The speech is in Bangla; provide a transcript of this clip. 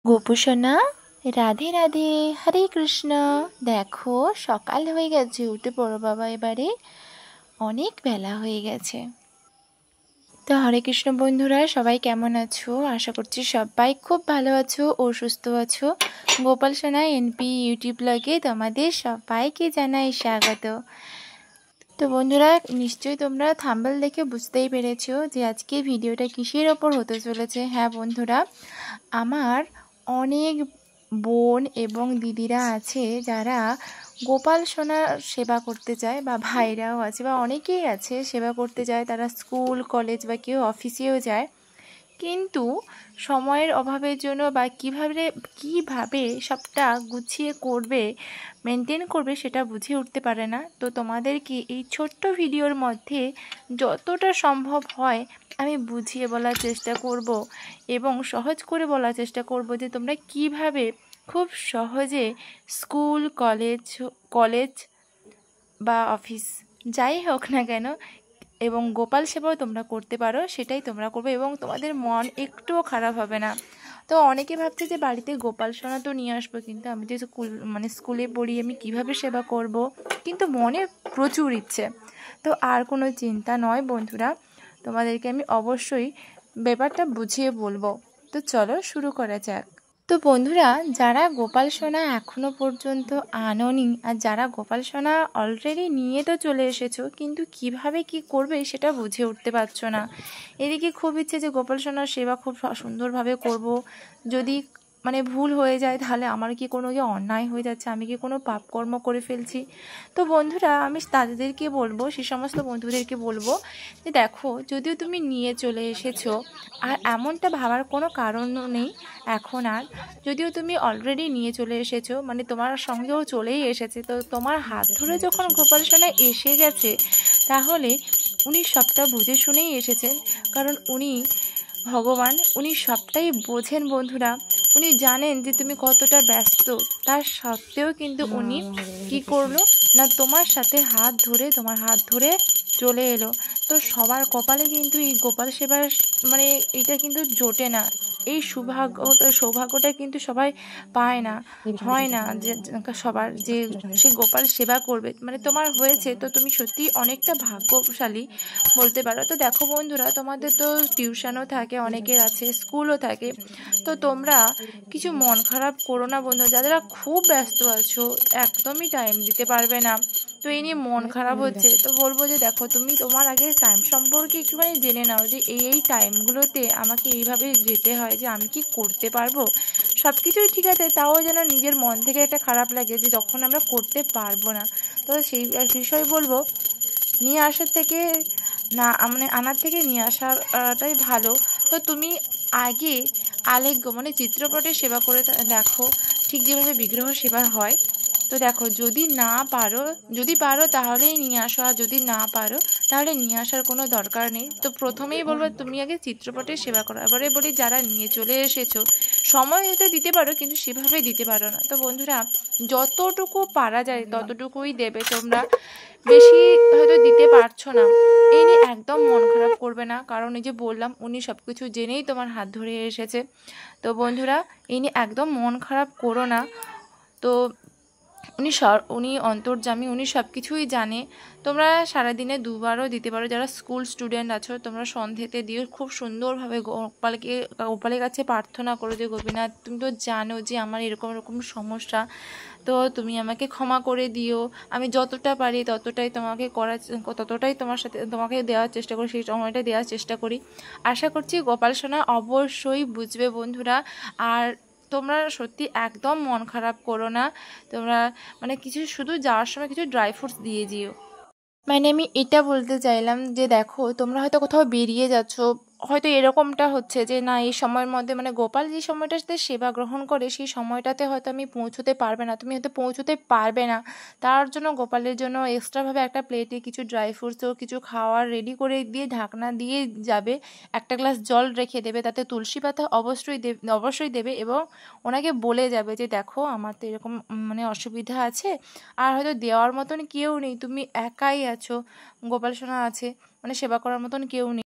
গোপুসোনা রাধে রাধে, হরে কৃষ্ণ। দেখো সকাল হয়ে গেছে, উঠে পড়ো বাবা, এবারে অনেক বেলা হয়ে গেছে। তো হরে কৃষ্ণ বন্ধুরা, সবাই কেমন আছো? আশা করছি সবাই খুব ভালো আছো ও সুস্থ আছো। গোপাল সোনা এনপি ইউটিউব ব্লগে তোমাদের সবাইকে জানাই স্বাগত। তো বন্ধুরা, নিশ্চয়ই তোমরা থাম্বনেল দেখে বুঝতেই পেরেছো যে আজকে ভিডিওটা কিসের ওপর হতে চলেছে। হ্যাঁ বন্ধুরা, আমার অনেক বোন এবং দিদিরা আছে যারা গোপাল সোনার সেবা করতে চায়, বা ভাইরাও আছে, বা অনেকেই আছে সেবা করতে যায়। তারা স্কুল কলেজ বা কেউ অফিসেও যায়, কিন্তু সময়ের অভাবের জন্য বা কিভাবে সবটা গুছিয়ে করবে, মেনটেন করবে, সেটা বুঝে উঠতে পারে না। তো তোমাদেরকে এই ছোট্ট ভিডিওর মধ্যে যতটা সম্ভব হয় আমি বুঝিয়ে বলার চেষ্টা করব এবং সহজ করে বলার চেষ্টা করব যে তোমরা কিভাবে খুব সহজে স্কুল কলেজ বা অফিস যাই হোক না কেন এবং গোপাল সেবাও তোমরা করতে পারো, সেটাই তোমরা করবে এবং তোমাদের মন একটুও খারাপ হবে না। তো অনেকে ভাবছে যে বাড়িতে গোপাল সোনা তো নিয়ে আসবো, কিন্তু আমি যে স্কুলে পড়ি, আমি কিভাবে সেবা করব, কিন্তু মনে প্রচুর ইচ্ছে। তো আর কোনো চিন্তা নয় বন্ধুরা, তোমাদেরকে আমি অবশ্যই ব্যাপারটা বুঝিয়ে বলবো। তো চলো শুরু করা যাক। তো বন্ধুরা, যারা গোপাল সোনা এখনও পর্যন্ত আনোনি, আর যারা গোপাল সোনা অলরেডি নিয়ে তো চলে এসেছো, কিন্তু কিভাবে কি করবে সেটা বুঝে উঠতে পারছো না। এদিকে খুব ইচ্ছে যে গোপাল সোনার সেবা খুব সুন্দরভাবে করব, যদি ভুল হয়ে যায় তাহলে আমার কি কোনো অন্যায় হয়ে যাচ্ছে, আমি কি কোনো পাপকর্ম করে ফেলছি। তো বন্ধুরা, আমি তাদেরকে বলবো, সে সমস্ত বন্ধুদেরকে বলবো যে দেখো, যদিও তুমি নিয়ে চলে এসেছো, আর এমনটা ভাবার কোনো কারণও নেই এখন আর। যদিও তুমি অলরেডি নিয়ে চলে এসেছো, তোমার সঙ্গেও চলেই এসেছে, তো তোমার হাত ধরে যখন গোপাল সোনা এসে গেছে, তাহলে উনি সবটা বুঝে শুনেই এসেছেন। কারণ উনি ভগবান, উনি সবটাই বোঝেন বন্ধুরা। উনি জানেন যে তুমি কতটা ব্যস্ত, তার সত্ত্বেও কিন্তু উনি কি করলো না, তোমার হাত ধরে চলে এলো। তো সবার কপালে কিন্তু এই গোপাল সেবার এটা কিন্তু জোটে না। এই সৌভাগ্যটা কিন্তু সবাই পায় না, হয় না যে সবার যে সে গোপাল সেবা করবে। তোমার হয়েছে, তো তুমি সত্যি অনেকটা ভাগ্যশালী বলতে পারো। তো দেখো বন্ধুরা, তোমাদের তো টিউশনও থাকে, অনেকের আছে স্কুলও থাকে, তো তোমরা কিছু মন খারাপ করো না বন্ধু। যারা খুব ব্যস্ত আছো, একদমই টাইম দিতে পারবে না, তো এই নিয়ে মন খারাপ হচ্ছে, তো বলবো যে দেখো, তুমি তোমার আগে টাইম সম্পর্কে একটুখানি জেনে নাও যে এই টাইমগুলোতে আমাকে এইভাবে যেতে হয়, যে আমি কি করতে পারবো। সব কিছুই ঠিক আছে, তাও যেন নিজের মন থেকে একটা খারাপ লাগে যে যখন আমরা করতে পারবো না। তো সেই বিষয়ে বলবো, নিয়ে আসার থেকে না, আনার থেকে নিয়ে আসাটাই ভালো। তো তুমি আগে আলেখ্য চিত্রপটে সেবা করে দেখো, ঠিক যেভাবে বিগ্রহ সেবা হয়। তো দেখো, যদি পারো তাহলেই নিয়ে আসো, আর যদি না পারো তাহলে নিয়ে আসার কোনো দরকার নেই। তো প্রথমেই বলবো তুমি আগে চিত্রপটে সেবা করো। এবারে বলি, যারা নিয়ে চলে এসেছো, সময় হয়তো দিতে পারো কিন্তু সেভাবে দিতে পারো না। তো বন্ধুরা, যতটুকু পারা যায় ততটুকুই দেবে তোমরা, বেশি হয়তো দিতে পারছো না, এই নিয়ে একদম মন খারাপ করবে না। কারণ এই যে বললাম, উনি সব কিছু জেনেই তোমার হাত ধরে এসেছে। তো বন্ধুরা, এই নিয়ে একদম মন খারাপ করো না। তো উনি অন্তর্যামী, উনি সব কিছুই জানে। তোমরা সারাদিনে দুবারও দিতে পারো। যারা স্কুল স্টুডেন্ট আছো, তোমরা সন্ধ্যেতে দিও, খুব সুন্দরভাবে গোপালের কাছে প্রার্থনা করো যে গোপীনাথ, তুমি তো জানো যে আমার এরকম এরকম সমস্যা, তো তুমি আমাকে ক্ষমা করে দিও। আমি যতটা পারি ততটাই তোমাকে দেওয়ার চেষ্টা করি, সেই সময়টা দেওয়ার চেষ্টা করি। আশা করছি গোপাল সোনা অবশ্যই বুঝবে বন্ধুরা। আর তোমরা সত্যি একদম মন খারাপ করো না। তোমরা কিছু শুধু যাওয়ার সময় কিছু ড্রাই ফ্রুটস দিয়ে যেও। আমি এটা বলতে চাইলাম যে দেখো, তোমরা হয়তো কোথাও বেরিয়ে যাচ্ছ, হয়তো এরকমটা হচ্ছে যে না, এই সময়ের মধ্যে গোপাল যে সময়টাতে সেবা গ্রহণ করে সেই সময়টাতে হয়তো আমি পৌঁছতে পারবে না, তুমি হয়তো পৌঁছতে পারবে না। তার জন্য গোপালের জন্য এক্সট্রাভাবে একটা প্লেটে কিছু ড্রাই ফ্রুটস ও কিছু খাওয়ার রেডি করে দিয়ে ঢাকনা দিয়ে যাবে, একটা গ্লাস জল রেখে দেবে, তাতে তুলসী পাতা অবশ্যই দেবে এবং ওনাকে বলে যাবে যে দেখো, আমার তো এরকম অসুবিধা আছে, আর হয়তো দেওয়ার মতন কেউ নেই, তুমি একাই আছো, গোপাল সোনা আছে, সেবা করার মতন কেউ নেই।